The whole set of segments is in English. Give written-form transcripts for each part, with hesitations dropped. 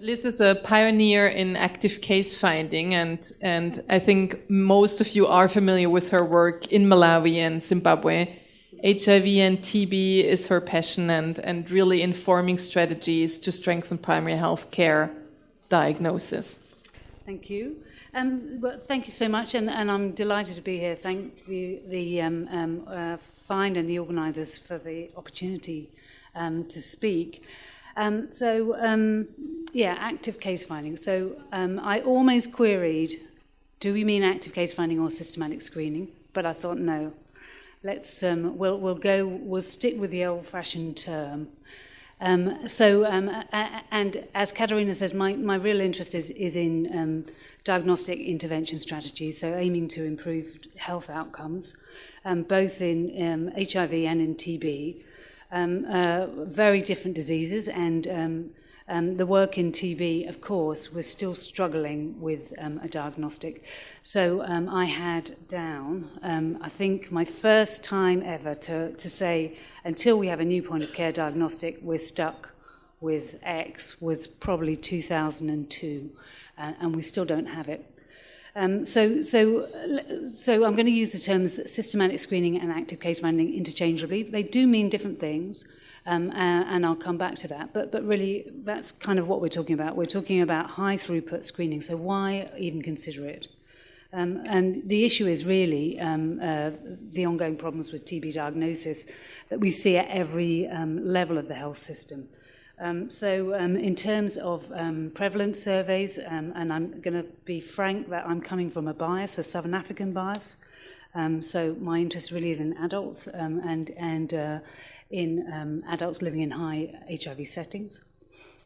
Liz is a pioneer in active case finding, and I think most of you are familiar with her work in Malawi and Zimbabwe. HIV and TB is her passion, and really informing strategies to strengthen primary health care diagnosis. Thank you. Well, thank you so much, and I'm delighted to be here. Thank the FIND and the organisers for the opportunity to speak. Active case finding. So I almost queried, do we mean active case finding or systematic screening? But I thought, no, let's we'll stick with the old-fashioned term. And as Katerina says, my real interest is in diagnostic intervention strategies, so aiming to improve health outcomes, both in HIV and in TB. Very different diseases, and the work in TB, of course, we're still struggling with a diagnostic. So I had down, I think my first time ever to say, until we have a new point of care diagnostic, we're stuck with X, was probably 2002, and we still don't have it. So I'm going to use the terms systematic screening and active case finding interchangeably. They do mean different things, and I'll come back to that. But really, that's kind of what we're talking about. We're talking about high throughput screening. So why even consider it? And the issue is really the ongoing problems with TB diagnosis that we see at every level of the health system. In terms of prevalence surveys, and I'm going to be frank that I'm coming from a bias, a Southern African bias. So my interest really is in adults and in adults living in high HIV settings.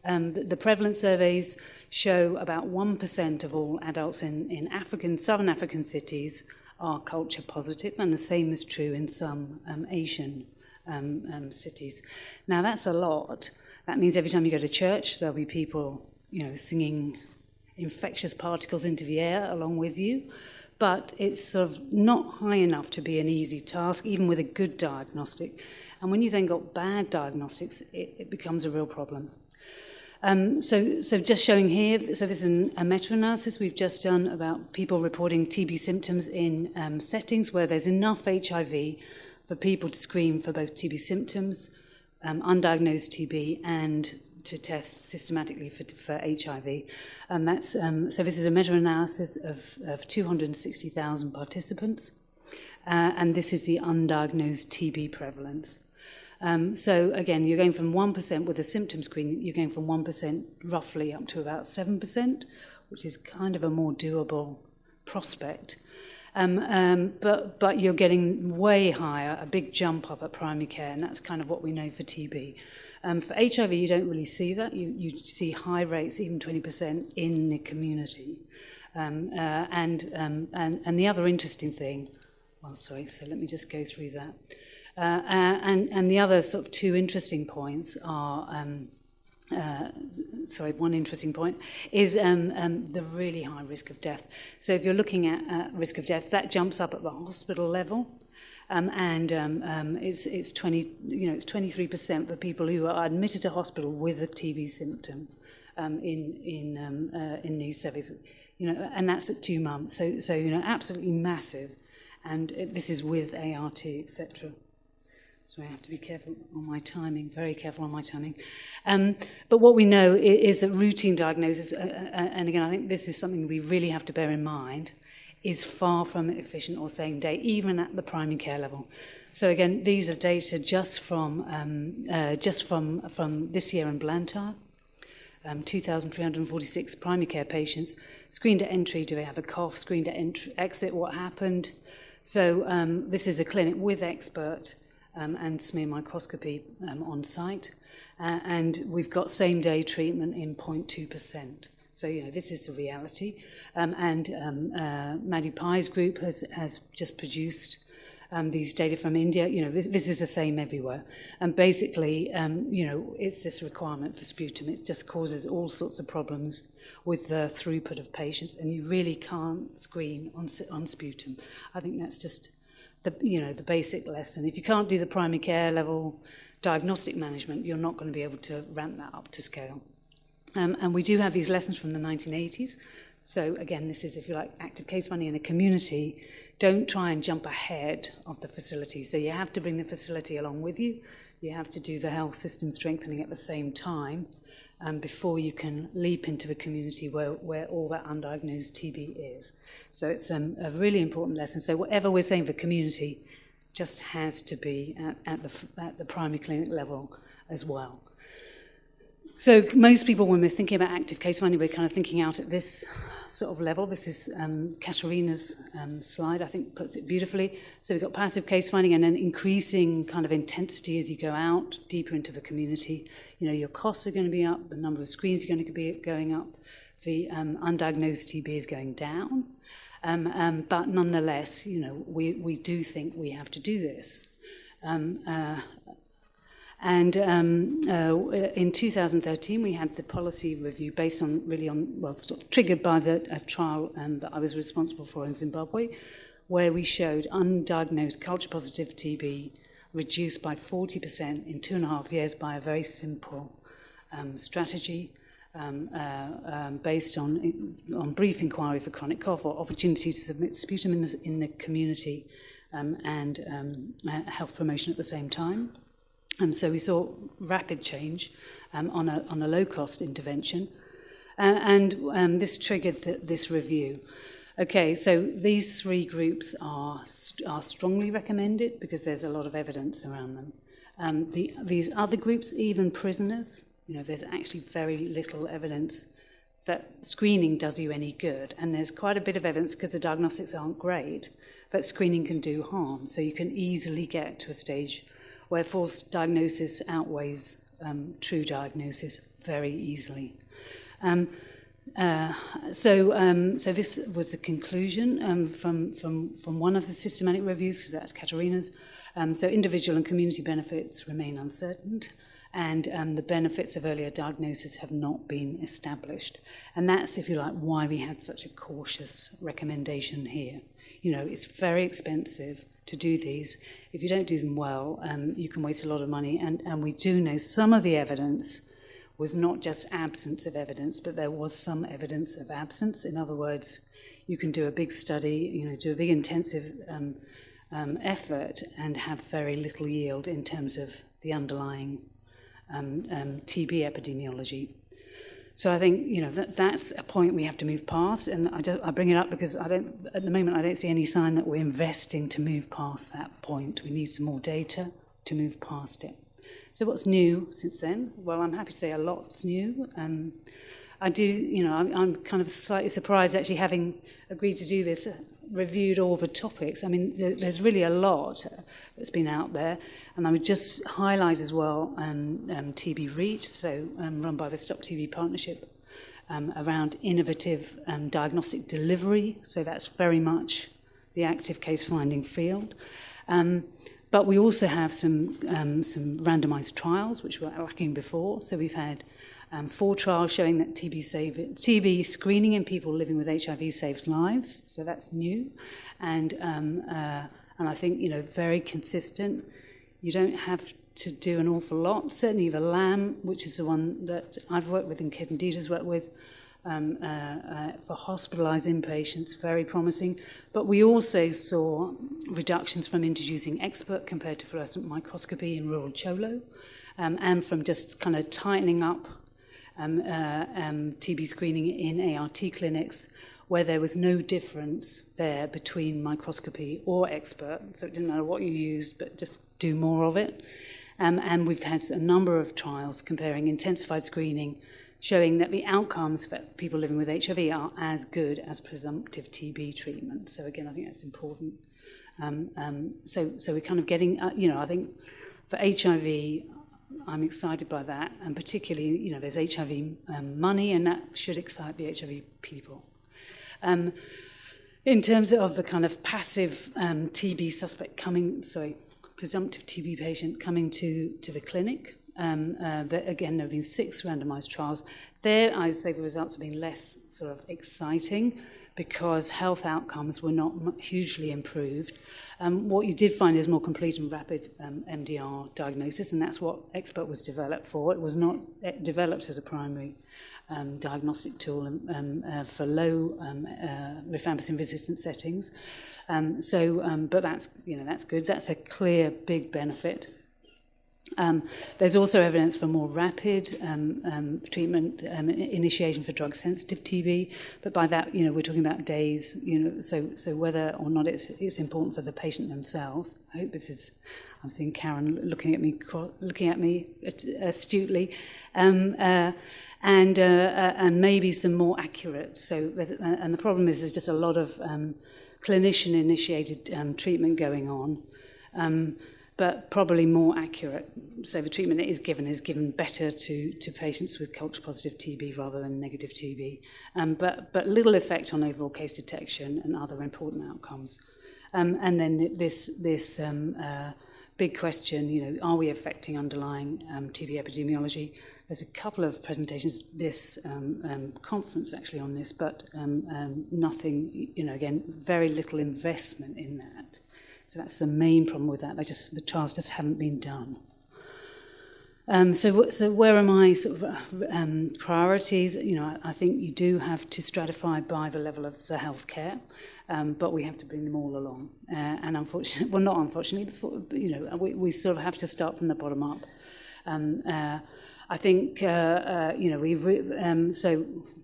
The prevalence surveys show about 1% of all adults in Southern African cities are culture positive, and the same is true in some Asian cities. Now that's a lot. That means every time you go to church, there'll be people, singing infectious particles into the air along with you. But it's sort of not high enough to be an easy task, even with a good diagnostic. And when you then got bad diagnostics, it becomes a real problem. So just showing here, so this is a meta-analysis we've just done about people reporting TB symptoms in settings where there's enough HIV for people to screen for both TB symptoms, undiagnosed TB, and to test systematically for HIV. So this is a meta-analysis of 260,000 participants, and this is the undiagnosed TB prevalence. So again, you're going from 1% with a symptom screen, you're going from 1% roughly up to about 7%, which is kind of a more doable prospect. But you're getting way higher, a big jump up at primary care, and that's kind of what we know for TB. For HIV, you don't really see that. You see high rates, even 20% in the community. And the other interesting thing, so let me just go through that. And the other sort of two interesting points are, one interesting point is the really high risk of death. So if you're looking at risk of death, that jumps up at the hospital level, it's 23% for people who are admitted to hospital with a TB symptom in these surveys, and that's at 2 months. So absolutely massive, and this is with ART, etc. So I have to be careful on my timing, very careful on my timing. But what we know is that routine diagnosis, and again, I think this is something we really have to bear in mind, is far from efficient or same day, even at the primary care level. So again, these are data just from this year in Blantyre. 2,346 primary care patients screened at entry. Do they have a cough? Screened at exit. What happened? So this is a clinic with expert and smear microscopy on site, and we've got same-day treatment in 0.2%. So this is the reality. Madhu Pai's group has just produced these data from India. This is the same everywhere. And basically, it's this requirement for sputum. It just causes all sorts of problems with the throughput of patients, and you really can't screen on sputum. I think that's just the basic lesson. If you can't do the primary care level diagnostic management, you're not going to be able to ramp that up to scale. And we do have these lessons from the 1980s. So again, this is, if you like, active case finding in the community. Don't try and jump ahead of the facility. So you have to bring the facility along with you. You have to do the health system strengthening at the same time before you can leap into the community where all that undiagnosed TB is. So it's a really important lesson. So whatever we're saying for community just has to be at the primary clinic level as well. So most people, when we're thinking about active case finding, we're kind of thinking out at this sort of level. This is Katerina's slide, I think, puts it beautifully. So we've got passive case finding and then increasing kind of intensity as you go out deeper into the community. You know, your costs are going to be up, the number of screens are going to be going up, the undiagnosed TB is going down. But nonetheless, you know, we do think we have to do this. And in 2013, we had the policy review based on, triggered by a trial that I was responsible for in Zimbabwe, where we showed undiagnosed culture-positive TB reduced by 40% in 2.5 years by a very simple strategy based on brief inquiry for chronic cough or opportunity to submit sputum in the community and health promotion at the same time. So we saw rapid change on a low-cost intervention, and this triggered this review. Okay, so these three groups are strongly recommended because there's a lot of evidence around them. These other groups, even prisoners, you know, there's actually very little evidence that screening does you any good, and there's quite a bit of evidence because the diagnostics aren't great that screening can do harm. So you can easily get to a stage where false diagnosis outweighs true diagnosis very easily. So this was the conclusion from one of the systematic reviews, because that's Katerina's. So individual and community benefits remain uncertain, and the benefits of earlier diagnosis have not been established. And that's, if you like, why we had such a cautious recommendation here. You know, it's very expensive to do these. If you don't do them well, you can waste a lot of money. And we do know some of the evidence was not just absence of evidence, but there was some evidence of absence. In other words, you can do a big study, you know, do a big intensive effort and have very little yield in terms of the underlying TB epidemiology. So I think, you know, that's a point we have to move past, and I bring it up because at the moment I don't see any sign that we're investing to move past that point. We need some more data to move past it. So what's new since then? Well, I'm happy to say a lot's new. I do, you know, I'm kind of slightly surprised actually having agreed to do this, reviewed all the topics. I mean, there's really a lot that's been out there, and I would just highlight as well TB Reach, so run by the Stop TB Partnership, around innovative diagnostic delivery, so that's very much the active case finding field. But we also have some randomized trials, which were lacking before. So we've had 4 trials showing that TB screening in people living with HIV saves lives. So that's new, and I think, you know, very consistent. You don't have to do an awful lot. Certainly the LAM, which is the one that I've worked with and Kit Dieter's worked with, for hospitalised inpatients, very promising. But we also saw reductions from introducing expert compared to fluorescent microscopy in rural Cholo, and from just kind of tightening up TB screening in ART clinics, where there was no difference there between microscopy or expert, so it didn't matter what you used, but just do more of it. And we've had a number of trials comparing intensified screening, showing that the outcomes for people living with HIV are as good as presumptive TB treatment. So again, I think that's important. So we're kind of getting, you know, I think for HIV, I'm excited by that, and particularly, you know, there's HIV money, and that should excite the HIV people. In terms of the kind of passive TB suspect presumptive TB patient coming to the clinic, again, there have been 6 randomized trials. There, I'd say the results have been less sort of exciting because health outcomes were not hugely improved. What you did find is more complete and rapid MDR diagnosis, and that's what Expert was developed for. It was not developed as a primary diagnostic tool for low rifampicin-resistant settings. But that's good. That's a clear big benefit. There's also evidence for more rapid treatment initiation for drug-sensitive TB, but by that, we're talking about days. So whether or not it's important for the patient themselves. I hope this is. I'm seeing Karen looking at me astutely, and maybe some more accurate. And the problem is there's just a lot of clinician-initiated treatment going on. But probably more accurate. So the treatment that is given better to patients with culture-positive TB rather than negative TB. But little effect on overall case detection and other important outcomes. And then this big question, are we affecting underlying TB epidemiology? There's a couple of presentations this conference actually on this, but nothing, again, very little investment in that. So that's the main problem with that. The trials just haven't been done. So where are my sort of priorities? I think you do have to stratify by the level of the healthcare, but we have to bring them all along. And unfortunately, well, not unfortunately, we sort of have to start from the bottom up. I think so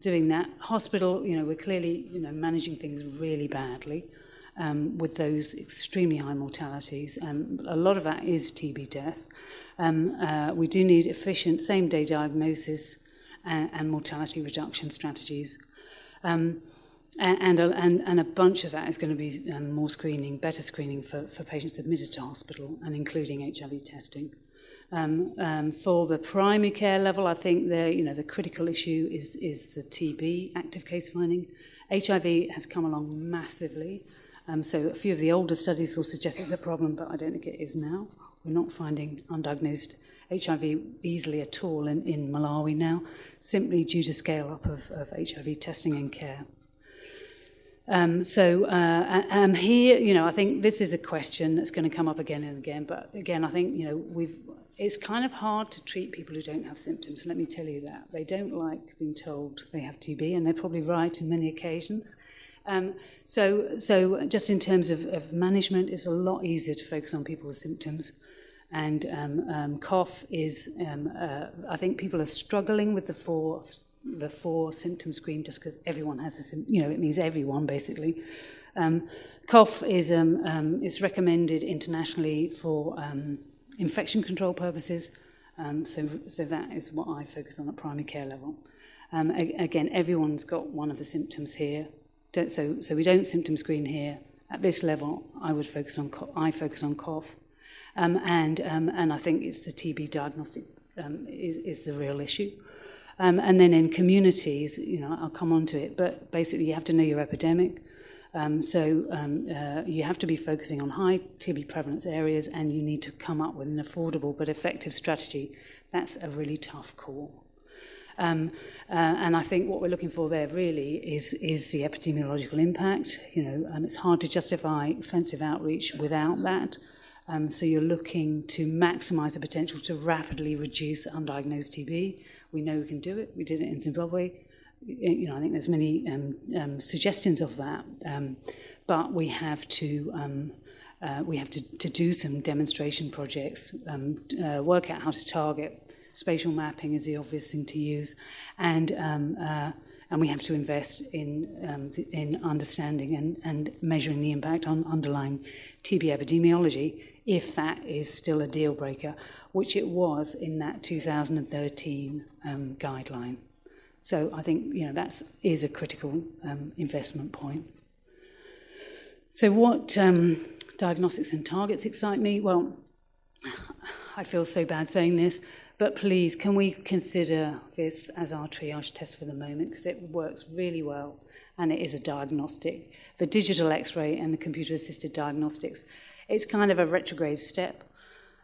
doing that hospital. We're clearly managing things really badly. With those extremely high mortalities. A lot of that is TB death. We do need efficient same-day diagnosis and mortality reduction strategies. And a bunch of that is going to be more screening, better screening for patients admitted to hospital and including HIV testing. For the primary care level, I think the critical issue is the TB active case finding. HIV has come along massively. So a few of the older studies will suggest it's a problem, but I don't think it is now. We're not finding undiagnosed HIV easily at all in Malawi now, simply due to scale up of HIV testing and care. Here, I think this is a question that's going to come up again and again. But again, I think it's kind of hard to treat people who don't have symptoms. Let me tell you that they don't like being told they have TB, and they're probably right in many occasions. So just in terms of management, it's a lot easier to focus on people with symptoms. And cough is, I think people are struggling with the four symptom screen just because everyone has a symptom, it means everyone basically. Cough is it's recommended internationally for infection control purposes. So that is what I focus on at primary care level. Again, everyone's got one of the symptoms here. So we don't symptom screen here. At this level, I focus on cough, and I think it's the TB diagnostic is the real issue. And then in communities, I'll come on to it, but basically you have to know your epidemic. You have to be focusing on high TB prevalence areas, and you need to come up with an affordable but effective strategy. That's a really tough call. And I think what we're looking for there really is the epidemiological impact. It's hard to justify expensive outreach without that. So you're looking to maximise the potential to rapidly reduce undiagnosed TB. We know we can do it. We did it in Zimbabwe. I think there's many suggestions of that, but we have to do some demonstration projects, work out how to target. Spatial mapping is the obvious thing to use, and we have to invest in understanding and measuring the impact on underlying TB epidemiology, if that is still a deal breaker, which it was in that 2013 guideline. So I think that is a critical investment point. So what diagnostics and targets excite me? Well, I feel so bad saying this. But please, can we consider this as our triage test for the moment, because it works really well and it is a diagnostic. The digital X-ray and the computer-assisted diagnostics, it's kind of a retrograde step.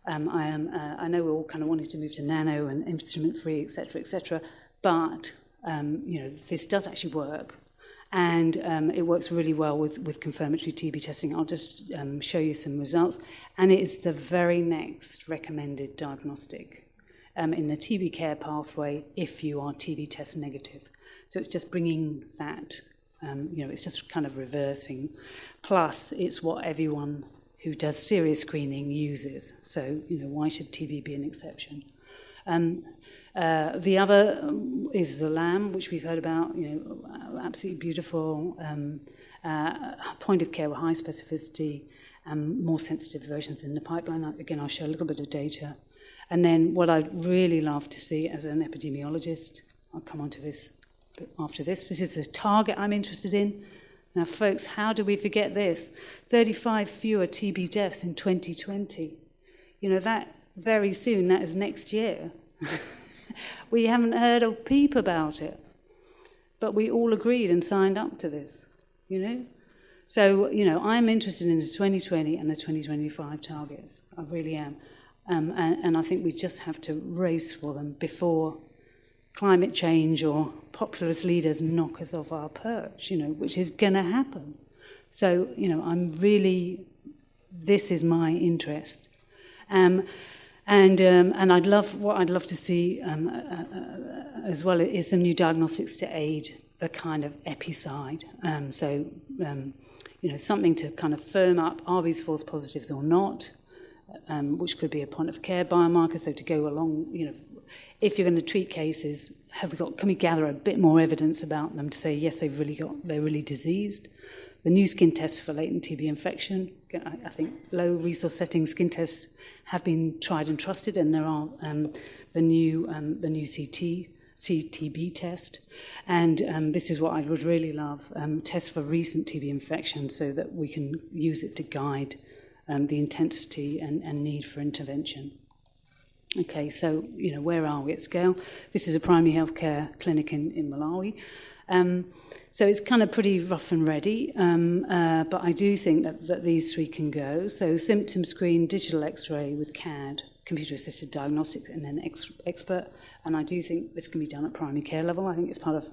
I know we're all kind of wanting to move to nano and instrument-free, et cetera, but this does actually work. And it works really well with confirmatory TB testing. I'll just show you some results. And it is the very next recommended diagnostic. in the TB care pathway if you are TB test negative. So it's just bringing that, it's just kind of reversing. Plus, it's what everyone who does serious screening uses. So, why should TB be an exception? The other is the LAM, which we've heard about, absolutely beautiful, point of care with high specificity, more sensitive versions in the pipeline. Again, I'll show a little bit of data. And then what I'd really love to see as an epidemiologist, I'll come on to this after this. This is the target I'm interested in. Now, folks, how do we forget this? 35 fewer TB deaths in 2020. That very soon, that is next year. We haven't heard a peep about it. But we all agreed and signed up to this, So, I'm interested in the 2020 and the 2025 targets. I really am. And I think we just have to race for them before climate change or populist leaders knock us off our perch, which is going to happen. So, this is my interest. And I'd love to see as well is some new diagnostics to aid the kind of epicide. Something to kind of firm up, are these false positives or not, which could be a point of care biomarker. So to go along, if you're going to treat cases, can we gather a bit more evidence about them to say, yes, they're really diseased? The new skin tests for latent TB infection, I think low resource setting skin tests have been tried and trusted, and there are the new CTB test. And this is what I would really love, tests for recent TB infection so that we can use it to guide the intensity and need for intervention. Okay, so, where are we at scale? This is a primary healthcare clinic in Malawi. So it's kind of pretty rough and ready, but I do think that these three can go. So symptom screen, digital X-ray with CAD, computer-assisted diagnostics, and then expert. And I do think this can be done at primary care level. I think it's part of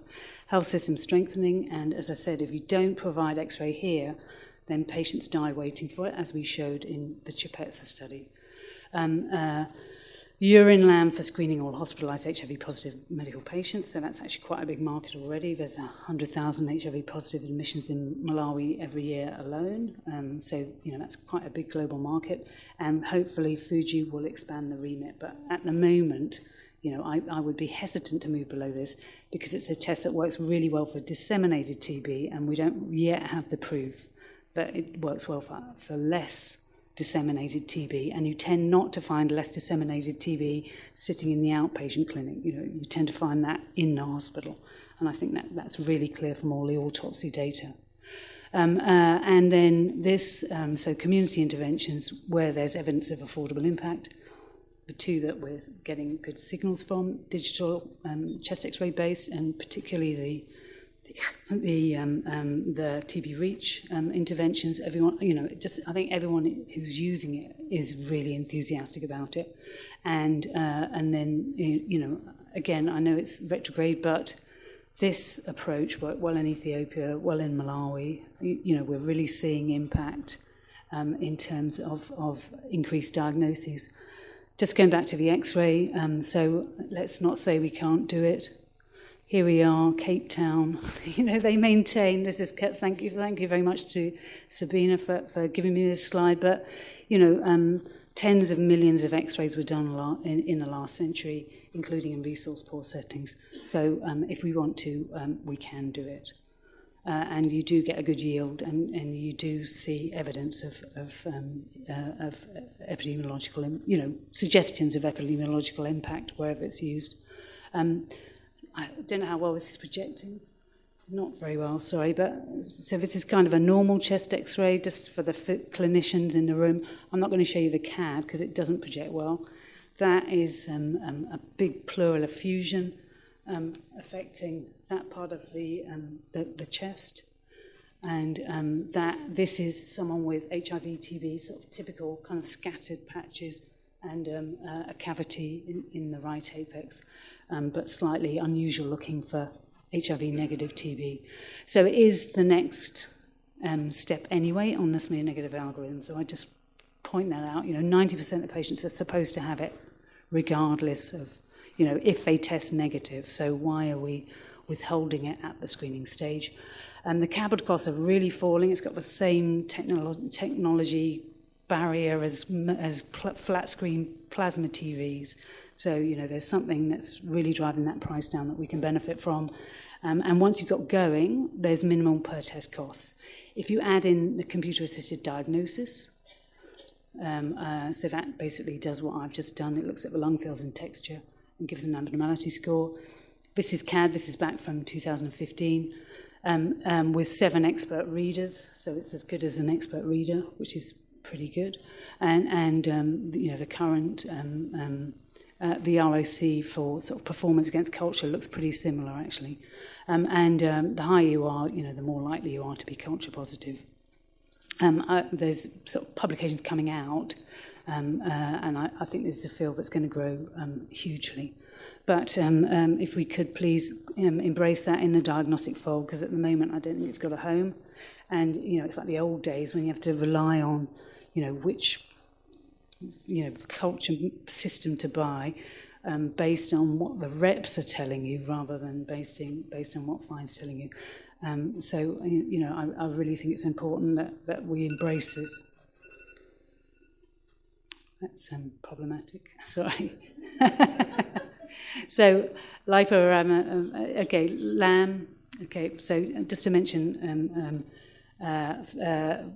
health system strengthening. And as I said, if you don't provide X-ray here, then patients die waiting for it, as we showed in the Chipetsa study. Urine LAM for screening all hospitalised HIV-positive medical patients. So that's actually quite a big market already. There's 100,000 HIV-positive admissions in Malawi every year alone. So, that's quite a big global market. And hopefully Fuji will expand the remit. But at the moment, I would be hesitant to move below this because it's a test that works really well for disseminated TB, and we don't yet have the proof that it works well for less disseminated TB, and you tend not to find less disseminated TB sitting in the outpatient clinic. You tend to find that in the hospital, and I think that's really clear from all the autopsy data. And then this, so community interventions where there's evidence of affordable impact. The two that we're getting good signals from, digital chest X-ray based, and particularly the TB Reach interventions. Everyone, I think everyone who's using it is really enthusiastic about it. And then, again, I know it's retrograde, but this approach worked well in Ethiopia, well in Malawi. We're really seeing impact in terms of increased diagnoses. Just going back to the X-ray, so let's not say we can't do it. Here we are, Cape Town. They maintain, thank you very much to Sabina for giving me this slide, but, tens of millions of X-rays were done in the last century, including in resource-poor settings. So if we want to, we can do it. And you do get a good yield, and you do see evidence of epidemiological, suggestions of epidemiological impact wherever it's used. I don't know how well this is projecting. Not very well, sorry. But so this is kind of a normal chest X-ray, just for the clinicians in the room. I'm not going to show you the CAD because it doesn't project well. That is a big pleural effusion affecting that part of the chest. And this is someone with HIV, TB, sort of typical kind of scattered patches, and a cavity in the right apex. But slightly unusual looking for HIV-negative TB. So it is the next step anyway on the smear-negative algorithm. So I just point that out. 90% of patients are supposed to have it regardless of, you know, if they test negative. So why are we withholding it at the screening stage? The capital costs are really falling. It's got the same technology barrier as flat screen plasma TVs. So, you know, there's something that's really driving that price down that we can benefit from. And once you've got going, there's minimal per test costs. If you add in the computer-assisted diagnosis, so that basically does what I've just done. It looks at the lung fills and texture and gives an abnormality score. This is CAD. This is back from 2015 with 7 expert readers. So it's as good as an expert reader, which is pretty good. And you know, the current the ROC for sort of performance against culture looks pretty similar, actually. The higher you are, you know, the more likely you are to be culture positive. There's sort of publications coming out, and I think this is a field that's going to grow hugely. But if we could please embrace that in the diagnostic fold, because at the moment I don't think it's got a home. And, you know, it's like the old days when you have to rely on, you know, which, you know, culture system to buy based on what the reps are telling you rather than based on what Fine's telling you. So, you know, I really think it's important that we embrace this. That's problematic. Sorry. So, Lipoarabinomannan, okay, LAM. Okay, so just to mention,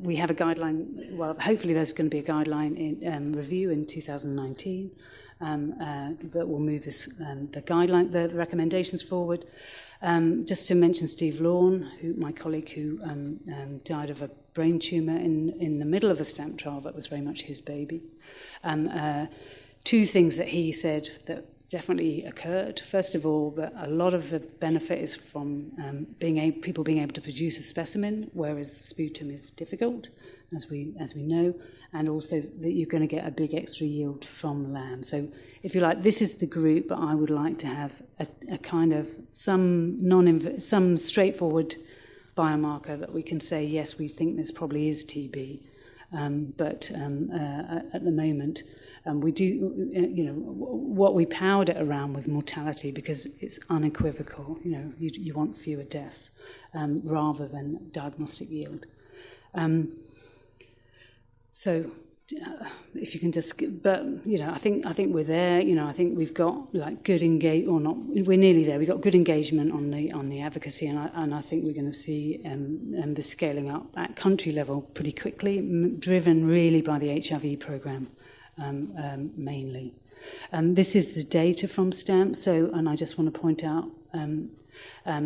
we have a guideline. Well, hopefully there's going to be a guideline in review in 2019 that will move this, the recommendations forward. Just to mention Steve Lawn, my colleague who died of a brain tumour in the middle of a stamp trial that was very much his baby. 2 things that he said that definitely occurred. First of all, that a lot of the benefit is from people being able to produce a specimen, whereas sputum is difficult, as we know, and also that you're going to get a big extra yield from LAM. So, if you like, this is the group, but I would like to have a kind of some straightforward biomarker that we can say, yes, we think this probably is TB, but at the moment. We do, you know, what we powered it around was mortality because it's unequivocal. You know, you want fewer deaths rather than diagnostic yield. So, if you can just, but you know, I think we're there. You know, I think we've got like good engagement, or not. We're nearly there. We've got good engagement on the advocacy, and I think we're going to see the scaling up at country level pretty quickly, driven really by the HIV program. Mainly. This is the data from STAMP, and I just want to point out,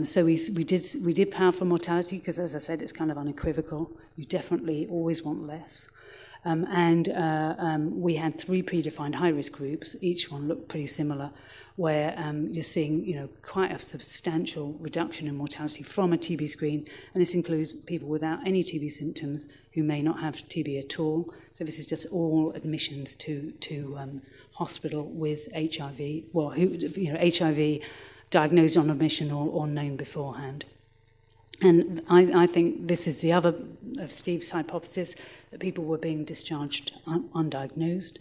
so we did power for mortality, because as I said, it's kind of unequivocal. You definitely always want less. We had 3 predefined high-risk groups. Each one looked pretty similar, where you're seeing, you know, quite a substantial reduction in mortality from a TB screen, and this includes people without any TB symptoms who may not have TB at all. So this is just all admissions to hospital with HIV, well, HIV diagnosed on admission or known beforehand. And I think this is the other of Steve's hypothesis, that people were being discharged undiagnosed.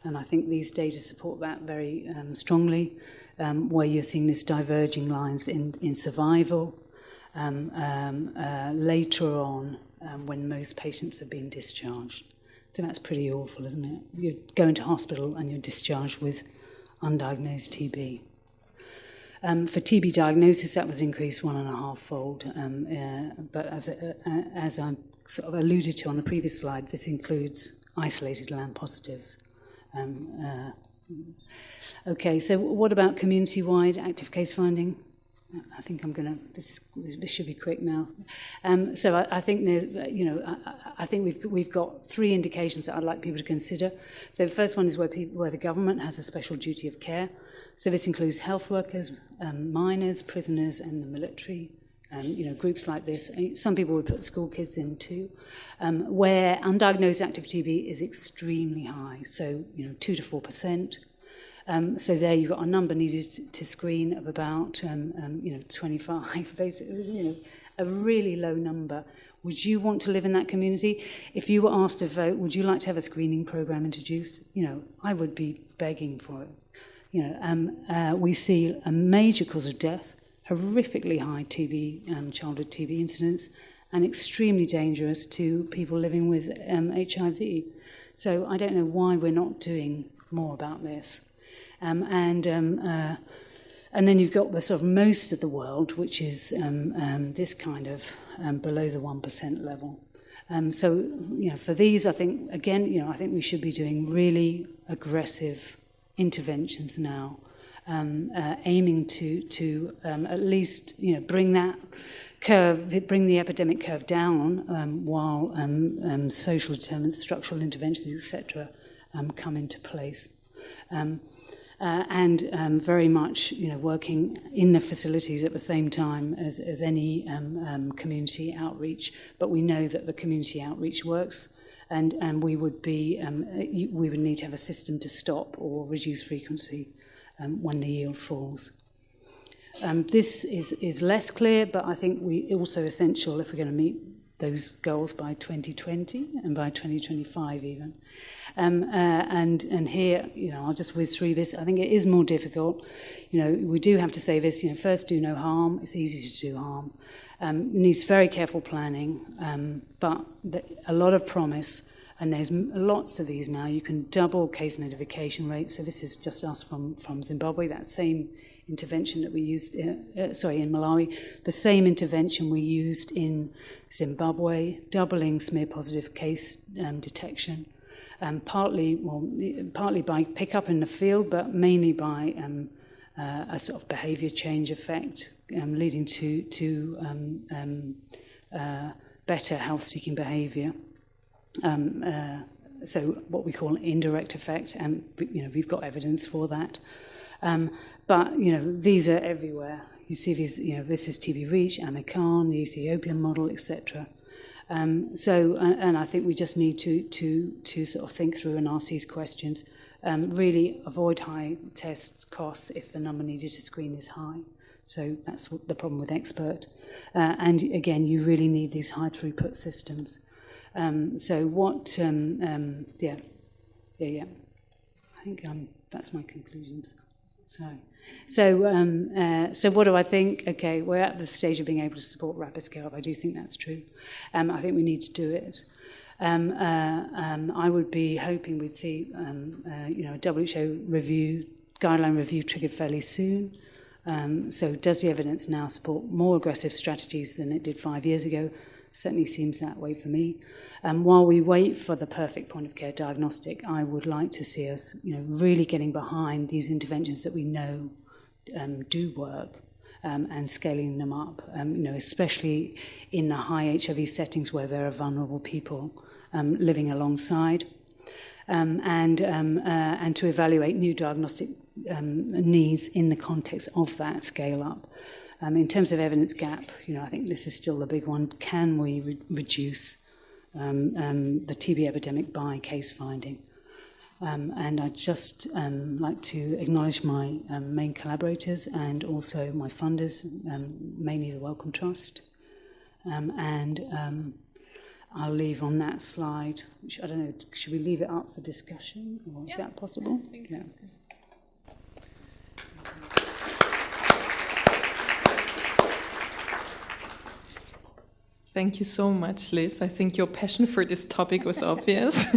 And I think these data support that very strongly, where you're seeing this diverging lines in survival later on when most patients have been discharged. So that's pretty awful, isn't it? You go into hospital and you're discharged with undiagnosed TB. For TB diagnosis, that was increased 1.5-fold. But as I sort of alluded to on the previous slide, this includes isolated LAM positives. Okay, so what about community-wide active case finding? I think I'm going to. This should be quick now. So I think there's, you know, I think we've got 3 indications that I'd like people to consider. So the first one is where the government has a special duty of care. So this includes health workers, minors, prisoners, and the military. You know, groups like this. Some people would put school kids in too, where undiagnosed active TB is extremely high. So, you know, 2 to 4%. So there you've got a number needed to screen of about 25, basically, a really low number. Would you want to live in that community? If you were asked to vote, would you like to have a screening program introduced? I would be begging for it. We see a major cause of death, horrifically high TB, childhood TB incidence, and extremely dangerous to people living with HIV. So I don't know why we're not doing more about this. And then you've got the sort of most of the world, which is this kind of below the 1% level. So for these, I think, again, I think we should be doing really aggressive interventions now, aiming to at least, bring that curve, bring the epidemic curve down while social determinants, structural interventions, etc., come into place. And very much, working in the facilities at the same time as any community outreach. But we know that the community outreach works, and we would need to have a system to stop or reduce frequency when the yield falls. This is less clear, but I think we also essential if we're going to meet those goals by 2020 and by 2025 even. And here, I'll just whiz through this. I think it is more difficult. We do have to say this, first do no harm. It's easy to do harm. Needs very careful planning, but a lot of promise. And there's lots of these now. You can double case notification rates. So this is just us from Zimbabwe, that same intervention that we used, in Malawi, the same intervention we used in Zimbabwe, doubling smear-positive case detection, partly by pickup in the field, but mainly by a sort of behaviour change effect, leading to better health-seeking behaviour. So what we call indirect effect, and we've got evidence for that. But these are everywhere. You see these. This is TB Reach, Amikan, the Ethiopian model, etc. And I think we just need to sort of think through and ask these questions. Really avoid high test costs if the number needed to screen is high. So that's the problem with expert. And again, you really need these high throughput systems. So what? I think that's my conclusions. So what do I think? Okay, we're at the stage of being able to support rapid scale-up. I do think that's true. I think we need to do it. I would be hoping we'd see a WHO review, guideline review triggered fairly soon. So does the evidence now support more aggressive strategies than it did 5 years ago? Certainly seems that way for me. While we wait for the perfect point-of-care diagnostic, I would like to see us, really getting behind these interventions that we know do work and scaling them up, especially in the high HIV settings where there are vulnerable people living alongside, and to evaluate new diagnostic needs in the context of that scale-up. In terms of evidence gap, I think this is still the big one. Can we reduce the TB epidemic by case finding? And I'd just like to acknowledge my main collaborators and also my funders, mainly the Wellcome Trust. I'll leave on that slide, which I don't know, should we leave it up for discussion? Or is that possible? I think that's good. Thank you so much, Liz. I think your passion for this topic was obvious.